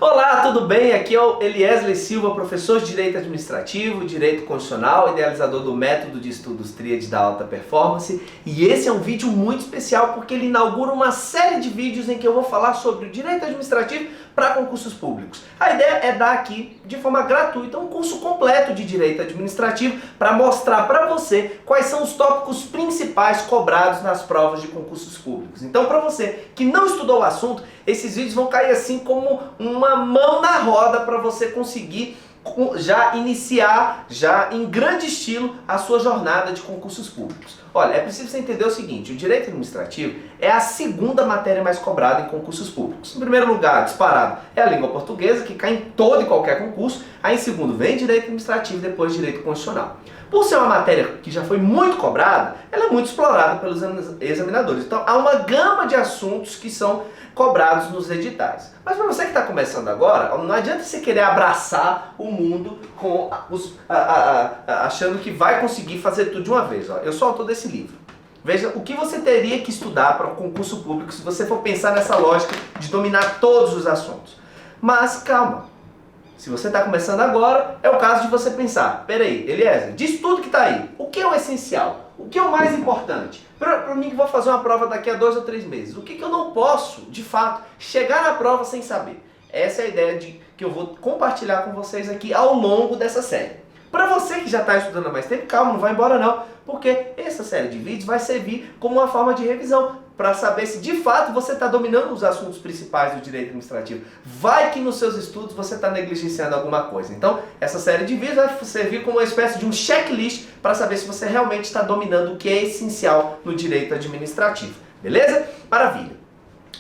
Olá, tudo bem? Aqui é o Eliezer Silva, professor de Direito Administrativo, Direito Constitucional, idealizador do método de estudos Tríade da Alta Performance. E esse é um vídeo muito especial porque ele inaugura uma série de vídeos em que eu vou falar sobre o Direito Administrativo para concursos públicos. A ideia é dar aqui, de forma gratuita, um curso completo de Direito Administrativo para mostrar para você quais são os tópicos principais cobrados nas provas de concursos públicos. Então, para você que não estudou o assunto, esses vídeos vão cair assim como uma mão na roda para você conseguir já iniciar, já em grande estilo, a sua jornada de concursos públicos. Olha, é preciso você entender o seguinte: o direito administrativo é a segunda matéria mais cobrada em concursos públicos. Em primeiro lugar, disparado, é a língua portuguesa, que cai em todo e qualquer concurso. Aí em segundo vem direito administrativo e depois direito constitucional. Por ser uma matéria que já foi muito cobrada, ela é muito explorada pelos examinadores. Então há uma gama de assuntos que são cobrados nos editais. Mas para você que está começando agora, não adianta você querer abraçar o mundo com achando que vai conseguir fazer tudo de uma vez. Eu sou autor desse livro. Veja o que você teria que estudar para um concurso público se você for pensar nessa lógica de dominar todos os assuntos. Mas calma. Se você está começando agora, é o caso de você pensar: peraí, Eliezer, diz tudo que está aí. O que é o essencial? O que é o mais importante? Para mim que vou fazer uma prova daqui a 2 ou 3 meses. O que eu não posso, de fato, chegar na prova sem saber? Essa é a ideia que eu vou compartilhar com vocês aqui ao longo dessa série. Para você que já está estudando há mais tempo, calma, não vai embora não, porque essa série de vídeos vai servir como uma forma de revisão, para saber se de fato você está dominando os assuntos principais do direito administrativo. Vai que nos seus estudos você está negligenciando alguma coisa. Então, essa série de vídeos vai servir como uma espécie de um checklist para saber se você realmente está dominando o que é essencial no direito administrativo. Beleza? Maravilha!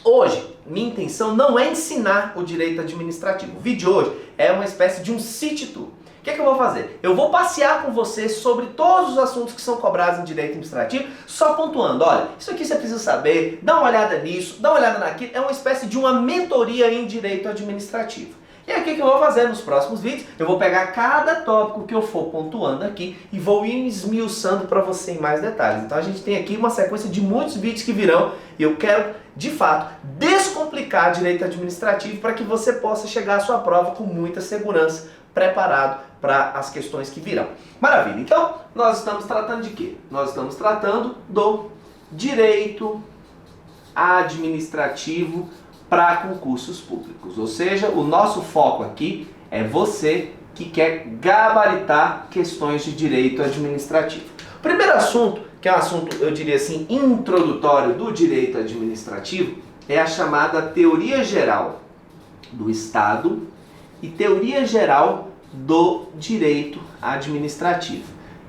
Hoje, minha intenção não é ensinar o direito administrativo. O vídeo de hoje é uma espécie de um city tour. O que eu vou fazer? Eu vou passear com você sobre todos os assuntos que são cobrados em direito administrativo, só pontuando: olha, isso aqui você precisa saber, dá uma olhada nisso, dá uma olhada naquilo. É uma espécie de uma mentoria em direito administrativo. E aí o que eu vou fazer nos próximos vídeos? Eu vou pegar cada tópico que eu for pontuando aqui e vou ir esmiuçando para você em mais detalhes. Então a gente tem aqui uma sequência de muitos vídeos que virão e eu quero, de fato, descomplicar direito administrativo para que você possa chegar à sua prova com muita segurança, preparado para as questões que virão. Maravilha! Então, nós estamos tratando de quê? Nós estamos tratando do direito administrativo para concursos públicos. Ou seja, o nosso foco aqui é você que quer gabaritar questões de direito administrativo. O primeiro assunto, que é um assunto, eu diria assim, introdutório do direito administrativo, é a chamada teoria geral do Estado e teoria geral do direito administrativo.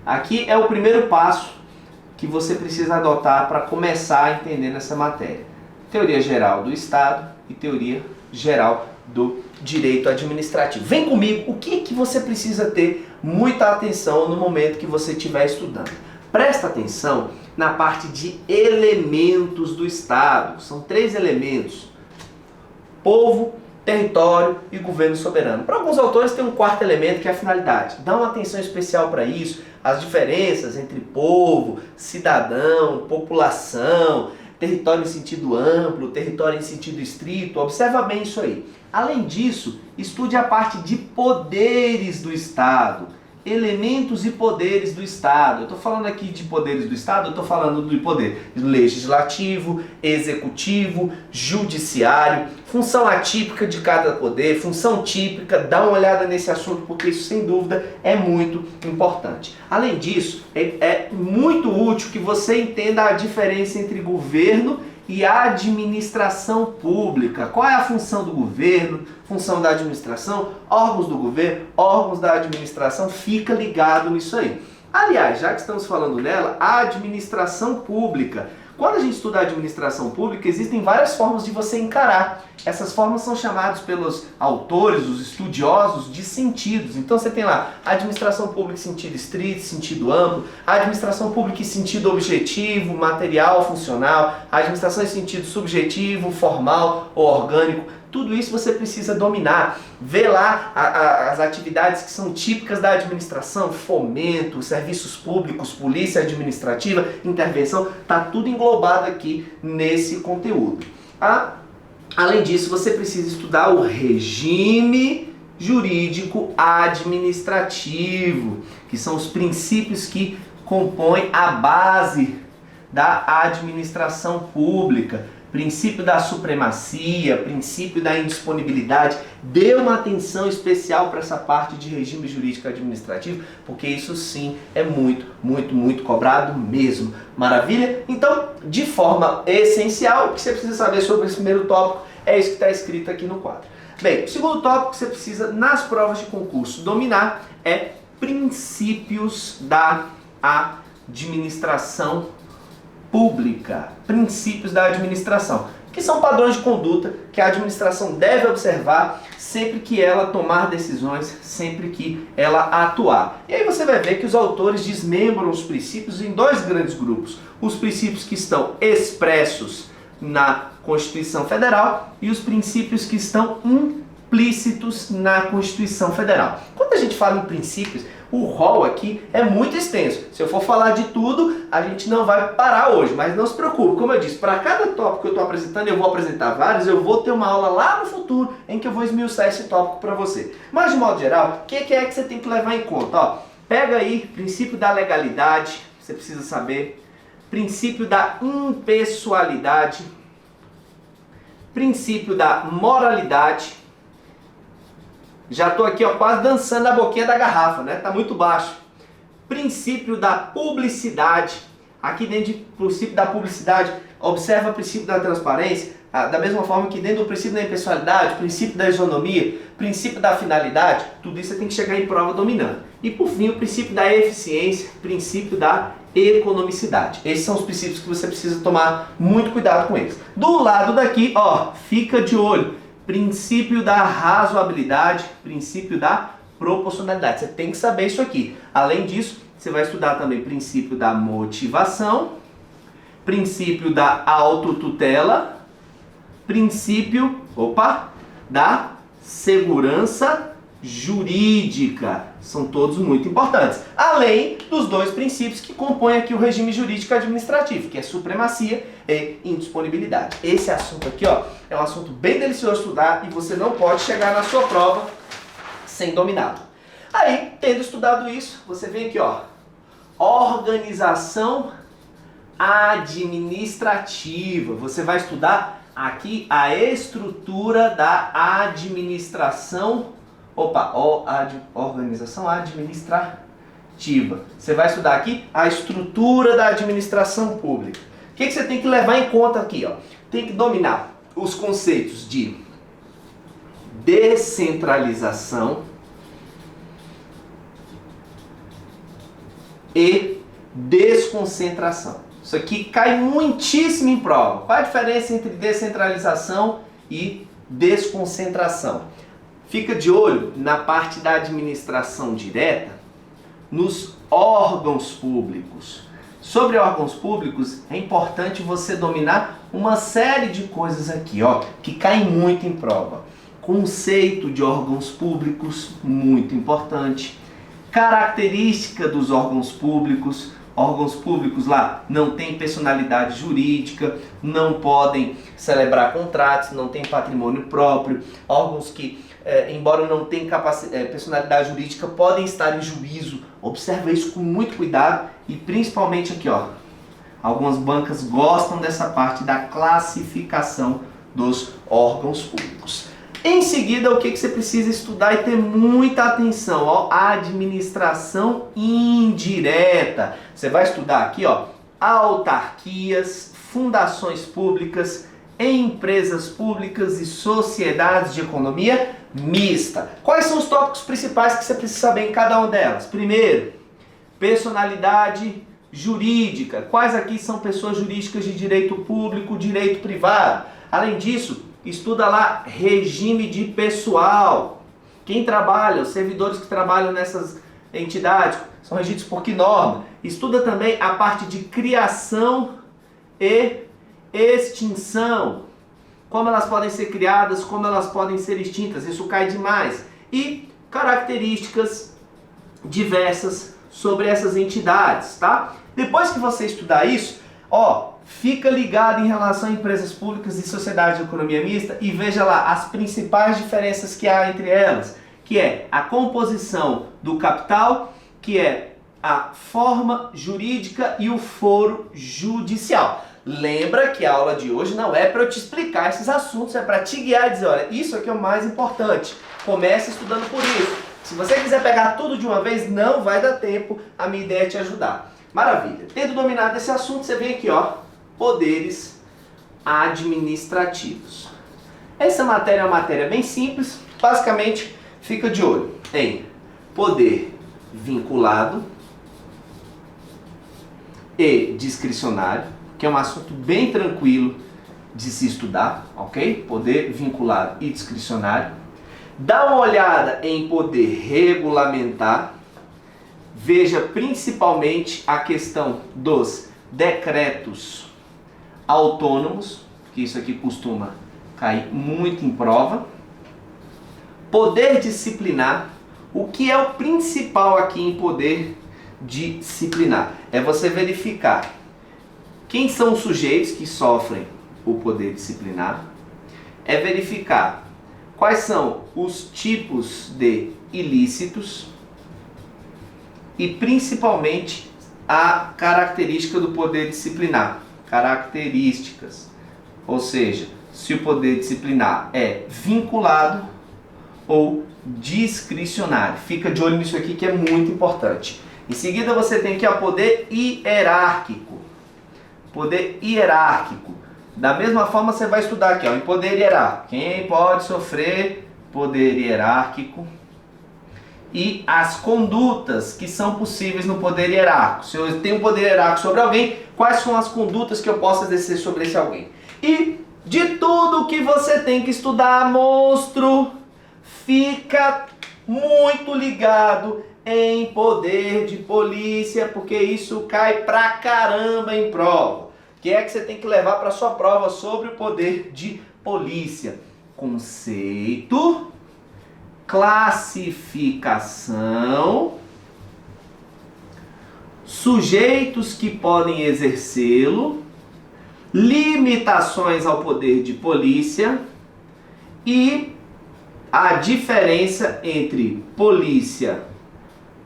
Aqui é o primeiro passo que você precisa adotar para começar a entender nessa matéria. Teoria geral do Estado e teoria geral do direito administrativo. Vem comigo, o que você precisa ter muita atenção no momento que você estiver estudando. Presta atenção na parte de elementos do Estado. São 3 elementos: povo, território e governo soberano. Para alguns autores tem um 4º elemento, que é a finalidade. Dá uma atenção especial para isso, as diferenças entre povo, cidadão, população, território em sentido amplo, território em sentido estrito. Observa bem isso aí. Além disso, estude a parte de poderes do Estado. Elementos e poderes do Estado. Eu estou falando aqui de poderes do Estado, eu estou falando do poder legislativo, executivo, judiciário, função atípica de cada poder, função típica. Dá uma olhada nesse assunto porque isso, sem dúvida, é muito importante. Além disso, é muito útil que você entenda a diferença entre governo e administração pública. Qual é a função do governo, função da administração, órgãos do governo, órgãos da administração? Fica ligado nisso aí. Aliás, já que estamos falando nela, a administração pública. Quando a gente estuda a administração pública, existem várias formas de você encarar. Essas formas são chamadas pelos autores, os estudiosos, de sentidos. Então você tem lá a administração pública em sentido estrito, sentido amplo, a administração pública em sentido objetivo, material, funcional, a administração em sentido subjetivo, formal ou orgânico. Tudo isso você precisa dominar. Vê lá as atividades que são típicas da administração: fomento, serviços públicos, polícia administrativa, intervenção. Está tudo englobado aqui nesse conteúdo. A Além disso, você precisa estudar o regime jurídico administrativo, que são os princípios que compõem a base da administração pública. Princípio da supremacia, princípio da indisponibilidade. Dê uma atenção especial para essa parte de regime jurídico administrativo, porque isso sim é muito, muito, muito cobrado mesmo. Maravilha? Então, de forma essencial, o que você precisa saber sobre esse primeiro tópico é isso que está escrito aqui no quadro. Bem, o segundo tópico que você precisa nas provas de concurso dominar é princípios da administração pública. Princípios da administração, que são padrões de conduta que a administração deve observar sempre que ela tomar decisões, sempre que ela atuar. E aí você vai ver que os autores desmembram os princípios em dois grandes grupos. Os princípios que estão expressos na Constituição Federal e os princípios que estão implícitos na Constituição Federal. Quando a gente fala em princípios, o rol aqui é muito extenso. Se eu for falar de tudo, a gente não vai parar hoje, mas não se preocupe. Como eu disse, para cada tópico que eu estou apresentando, eu vou apresentar vários, eu vou ter uma aula lá no futuro em que eu vou esmiuçar esse tópico para você. Mas de modo geral, o que é que você tem que levar em conta? Ó, pega aí princípio da legalidade, você precisa saber. Princípio da impessoalidade. Princípio da moralidade. Já estou aqui ó, quase dançando a boquinha da garrafa, né? Tá muito baixo. Princípio da publicidade. Aqui dentro do princípio da publicidade, observa o princípio da transparência, da mesma forma que dentro do princípio da impessoalidade, princípio da isonomia, princípio da finalidade, tudo isso você tem que chegar em prova dominando. E por fim, o princípio da eficiência, princípio da economicidade. Esses são os princípios que você precisa tomar muito cuidado com eles. Do lado daqui, ó, fica de olho. Princípio da razoabilidade, princípio da proporcionalidade. Você tem que saber isso aqui. Além disso, você vai estudar também princípio da motivação, princípio da autotutela, princípio, da segurança jurídica. São todos muito importantes. Além dos dois princípios que compõem aqui o regime jurídico administrativo, que é supremacia e indisponibilidade. Esse assunto aqui, ó, é um assunto bem delicioso de estudar e você não pode chegar na sua prova sem dominá-lo. Aí, tendo estudado isso, você vem aqui, ó, organização administrativa. Você vai estudar aqui a estrutura da administração organização administrativa. Você vai estudar aqui a estrutura da administração pública. O que você tem que levar em conta aqui? Ó? Tem que dominar os conceitos de descentralização e desconcentração. Isso aqui cai muitíssimo em prova. Qual a diferença entre descentralização e desconcentração? Fica de olho na parte da administração direta, nos órgãos públicos. Sobre órgãos públicos, é importante você dominar uma série de coisas aqui, ó, que caem muito em prova. Conceito de órgãos públicos, muito importante. Característica dos órgãos públicos. Órgãos públicos lá não têm personalidade jurídica, não podem celebrar contratos, não têm patrimônio próprio. Órgãos que, embora não tenham personalidade jurídica, podem estar em juízo. Observa isso com muito cuidado e principalmente aqui, ó, algumas bancas gostam dessa parte da classificação dos órgãos públicos. Em seguida, o que você precisa estudar e ter muita atenção, ó, administração indireta. Você vai estudar aqui, ó, autarquias, fundações públicas, empresas públicas e sociedades de economia mista. Quais são os tópicos principais que você precisa saber em cada uma delas? Primeiro, personalidade jurídica. Quais aqui são pessoas jurídicas de direito público, direito privado? Além disso, estuda lá regime de pessoal. Quem trabalha, os servidores que trabalham nessas entidades, são regidos por que norma? Estuda também a parte de criação e extinção. Como elas podem ser criadas, como elas podem ser extintas, isso cai demais. E características diversas sobre essas entidades, tá? Depois que você estudar isso, ó, fica ligado em relação a empresas públicas e sociedades de economia mista e veja lá as principais diferenças que há entre elas, que é a composição do capital, que é a forma jurídica e o foro judicial. Lembra que a aula de hoje não é para eu te explicar esses assuntos, é para te guiar e dizer, olha, isso aqui é o mais importante. Comece estudando por isso. Se você quiser pegar tudo de uma vez, não vai dar tempo. A minha ideia é te ajudar. Maravilha. Tendo dominado esse assunto, você vem aqui, ó, poderes administrativos. Essa matéria é uma matéria bem simples. Basicamente, fica de olho em poder vinculado e discricionário, que é um assunto bem tranquilo de se estudar, ok? Poder vinculado e discricionário. Dá uma olhada em poder regulamentar. Veja principalmente a questão dos decretos autônomos, que isso aqui costuma cair muito em prova. Poder disciplinar. O que é o principal aqui em poder disciplinar? É você verificar quem são os sujeitos que sofrem o poder disciplinar. É verificar quais são os tipos de ilícitos e principalmente a característica do poder disciplinar. Características, ou seja, se o poder disciplinar é vinculado ou discricionário. Fica de olho nisso aqui que é muito importante. Em seguida você tem aqui o poder hierárquico. Poder hierárquico. Da mesma forma você vai estudar aqui, ó, em poder hierárquico. Quem pode sofrer poder hierárquico e as condutas que são possíveis no poder hierárquico. Se eu tenho um poder hierárquico sobre alguém, quais são as condutas que eu posso exercer sobre esse alguém? E de tudo que você tem que estudar, monstro, fica muito ligado em poder de polícia, porque isso cai pra caramba em prova. O que é que você tem que levar para sua prova sobre o poder de polícia? Conceito, classificação, sujeitos que podem exercê-lo, limitações ao poder de polícia e a diferença entre polícia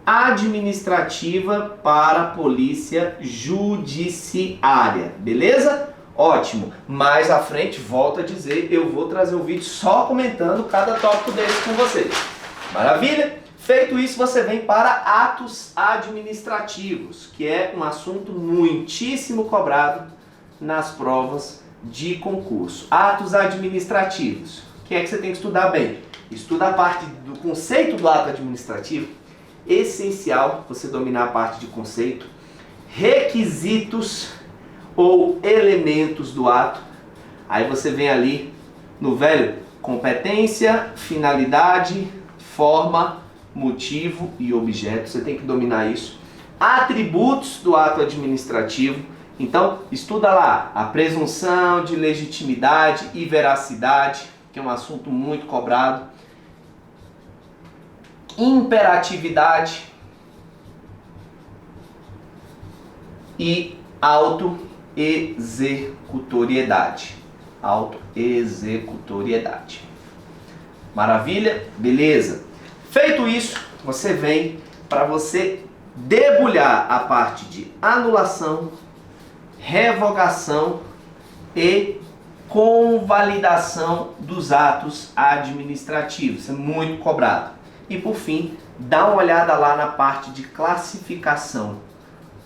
administrativa para polícia judiciária, beleza? Ótimo, mais à frente, volto a dizer, eu vou trazer um vídeo só comentando cada tópico deles com vocês. Maravilha? Feito isso, você vem para atos administrativos, que é um assunto muitíssimo cobrado nas provas de concurso. Atos administrativos, o que é que você tem que estudar bem? Estuda a parte do conceito do ato administrativo, essencial você dominar a parte de conceito, requisitos ou elementos do ato. Aí você vem ali no velho competência, finalidade, forma, motivo e objeto. Você tem que dominar isso. Atributos do ato administrativo. Então, estuda lá a presunção de legitimidade e veracidade, que é um assunto muito cobrado. Imperatividade e autoexecutoriedade. Autoexecutoriedade. Maravilha? Beleza. Feito isso, você vem para você debulhar a parte de anulação, revogação e convalidação dos atos administrativos. Isso é muito cobrado. E por fim, dá uma olhada lá na parte de classificação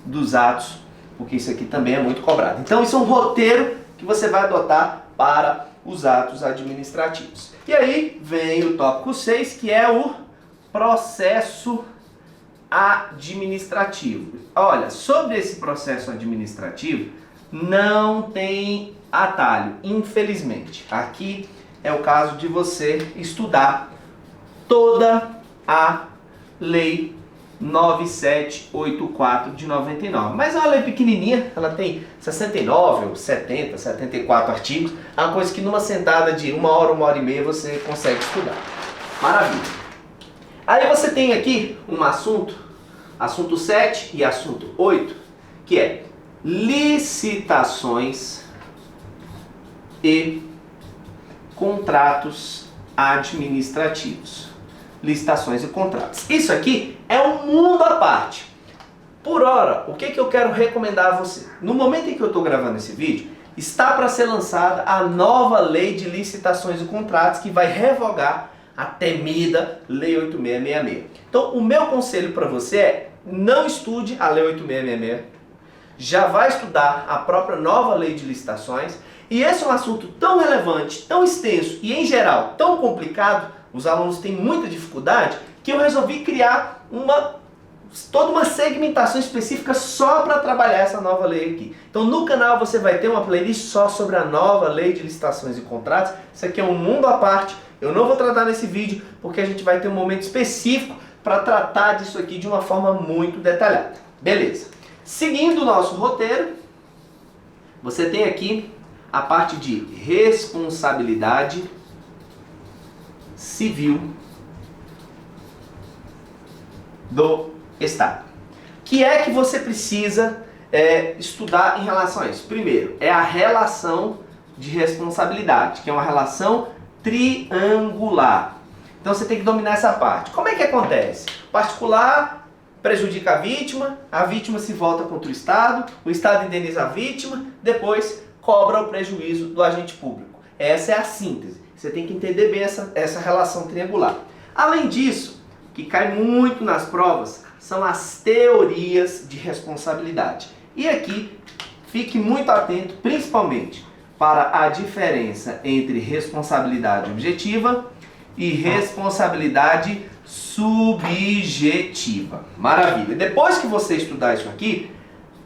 dos atos, porque isso aqui também é muito cobrado. Então isso é um roteiro que você vai adotar para os atos administrativos. E aí vem o tópico 6, que é o processo administrativo. Olha, sobre esse processo administrativo não tem atalho, infelizmente. Aqui é o caso de você estudar toda a lei 9784 de 99. Mas é uma lei pequenininha, ela tem 69 ou 70, 74 artigos. É uma coisa que numa sentada de uma hora e meia você consegue estudar. Maravilha. Aí você tem aqui um assunto 7 e assunto 8, que é licitações e contratos administrativos. Licitações e contratos. Isso aqui é um mundo à parte. Por hora, o que eu quero recomendar a você? No momento em que eu estou gravando esse vídeo, está para ser lançada a nova lei de licitações e contratos que vai revogar a temida Lei 8666. Então, o meu conselho para você é: não estude a Lei 8666, já vai estudar a própria nova lei de licitações. E esse é um assunto tão relevante, tão extenso e, em geral, tão complicado, os alunos têm muita dificuldade, que eu resolvi criar toda uma segmentação específica só para trabalhar essa nova lei aqui. Então no canal você vai ter uma playlist só sobre a nova lei de licitações e contratos. Isso aqui é um mundo à parte, eu não vou tratar nesse vídeo, porque a gente vai ter um momento específico para tratar disso aqui de uma forma muito detalhada. Beleza. Seguindo o nosso roteiro, você tem aqui a parte de responsabilidade civil do Estado. Que é que você precisa estudar em relação a isso? Primeiro, é a relação de responsabilidade, que é uma relação triangular. Então você tem que dominar essa parte. Como é que acontece? O particular prejudica a vítima se volta contra o Estado indeniza a vítima, depois cobra o prejuízo do agente público. Essa é a síntese. Você tem que entender bem essa relação triangular. Além disso, o que cai muito nas provas são as teorias de responsabilidade. E aqui, fique muito atento, principalmente para a diferença entre responsabilidade objetiva e responsabilidade subjetiva. Maravilha! Depois que você estudar isso aqui,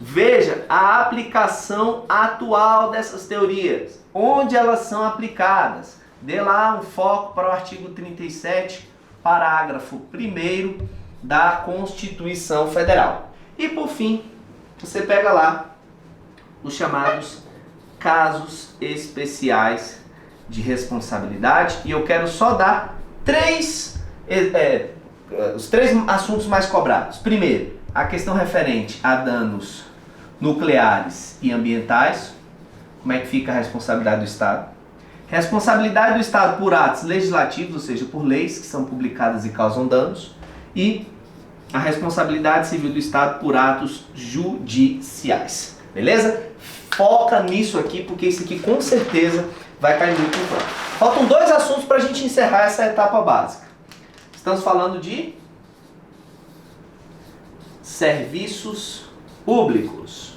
veja a aplicação atual dessas teorias, onde elas são aplicadas. Dê lá um foco para o artigo 37, parágrafo 1º da Constituição Federal. E por fim, você pega lá os chamados casos especiais de responsabilidade, e eu quero só dar os três assuntos mais cobrados. Primeiro, a questão referente a danos nucleares e ambientais. Como é que fica a responsabilidade do Estado? Responsabilidade do Estado por atos legislativos, ou seja, por leis que são publicadas e causam danos. E a responsabilidade civil do Estado por atos judiciais. Beleza? Foca nisso aqui, porque isso aqui com certeza vai cair muito em prova. Faltam 2 assuntos para a gente encerrar essa etapa básica. Estamos falando de serviços públicos.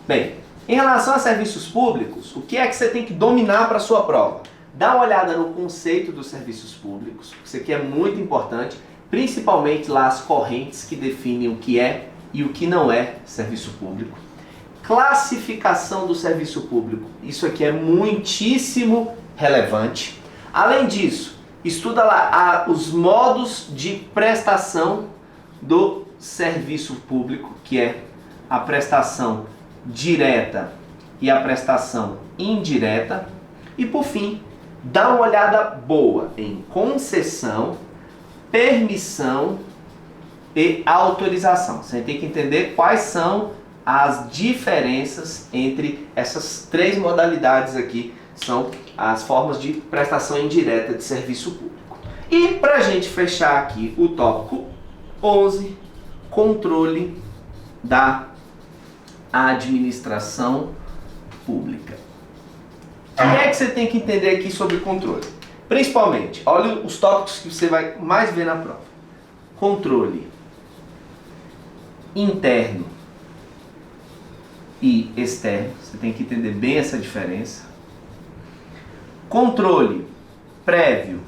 Bem, em relação a serviços públicos, o que é que você tem que dominar para a sua prova? Dá uma olhada no conceito dos serviços públicos. Isso aqui é muito importante, principalmente lá as correntes que definem o que é e o que não é serviço público. Classificação do serviço público. Isso aqui é muitíssimo relevante. Além disso, estuda lá os modos de prestação do serviço público, que é a prestação direta e a prestação indireta. E por fim, dá uma olhada boa em concessão, permissão e autorização. Você tem que entender quais são as diferenças entre essas 3 modalidades aqui, são as formas de prestação indireta de serviço público. E para a gente fechar aqui o tópico 11, controle da administração pública. O que é que você tem que entender aqui sobre controle? Principalmente, olha os tópicos que você vai mais ver na prova. Controle interno e externo. Você tem que entender bem essa diferença. Controle prévio,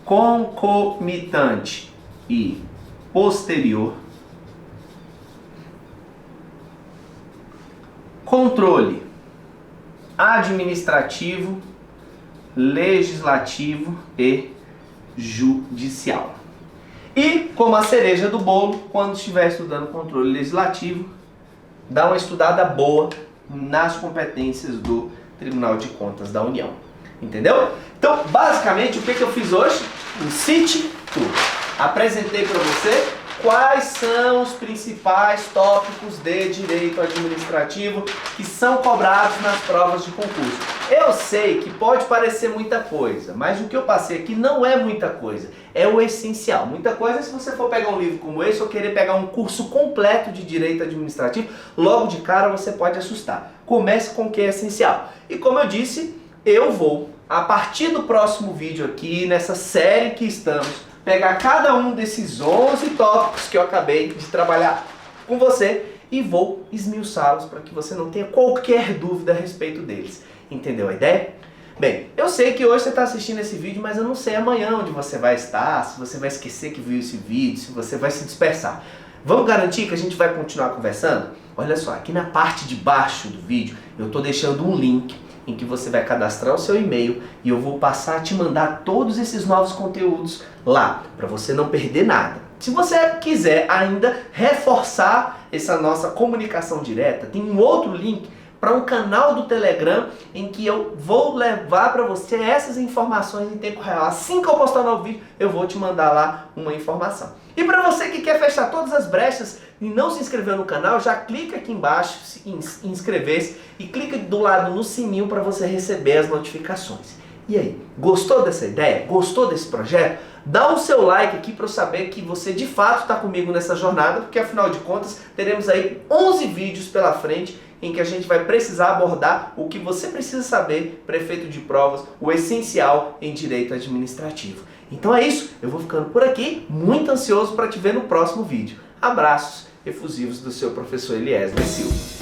concomitante e posterior. Controle administrativo, legislativo e judicial. E, como a cereja do bolo, quando estiver estudando controle legislativo, dá uma estudada boa nas competências do Tribunal de Contas da União. Entendeu? Então, basicamente, o que eu fiz hoje? Um city tour. Apresentei para você quais são os principais tópicos de direito administrativo que são cobrados nas provas de concurso. Eu sei que pode parecer muita coisa, mas o que eu passei aqui não é muita coisa, é o essencial. Muita coisa é se você for pegar um livro como esse ou querer pegar um curso completo de direito administrativo, logo de cara você pode assustar. Comece com o que é essencial. E como eu disse, eu vou, a partir do próximo vídeo aqui, nessa série que estamos, pegar cada um desses 11 tópicos que eu acabei de trabalhar com você e vou esmiuçá-los para que você não tenha qualquer dúvida a respeito deles. Entendeu a ideia? Bem, eu sei que hoje você está assistindo esse vídeo, mas eu não sei amanhã onde você vai estar, se você vai esquecer que viu esse vídeo, se você vai se dispersar. Vamos garantir que a gente vai continuar conversando? Olha só, aqui na parte de baixo do vídeo eu estou deixando um link em que você vai cadastrar o seu e-mail e eu vou passar a te mandar todos esses novos conteúdos lá, para você não perder nada. Se você quiser ainda reforçar essa nossa comunicação direta, tem um outro link para um canal do Telegram em que eu vou levar para você essas informações em tempo real. Assim que eu postar um novo vídeo, eu vou te mandar lá uma informação. E para você que quer fechar todas as brechas e não se inscreveu no canal, já clica aqui embaixo em inscrever-se e clica do lado no sininho para você receber as notificações. E aí, gostou dessa ideia? Gostou desse projeto? Dá o seu like aqui para eu saber que você de fato está comigo nessa jornada, porque afinal de contas teremos aí 11 vídeos pela frente em que a gente vai precisar abordar o que você precisa saber para efeito de provas, o essencial em direito administrativo. Então é isso, eu vou ficando por aqui, muito ansioso para te ver no próximo vídeo. Abraços efusivos do seu professor Eliesley Silva.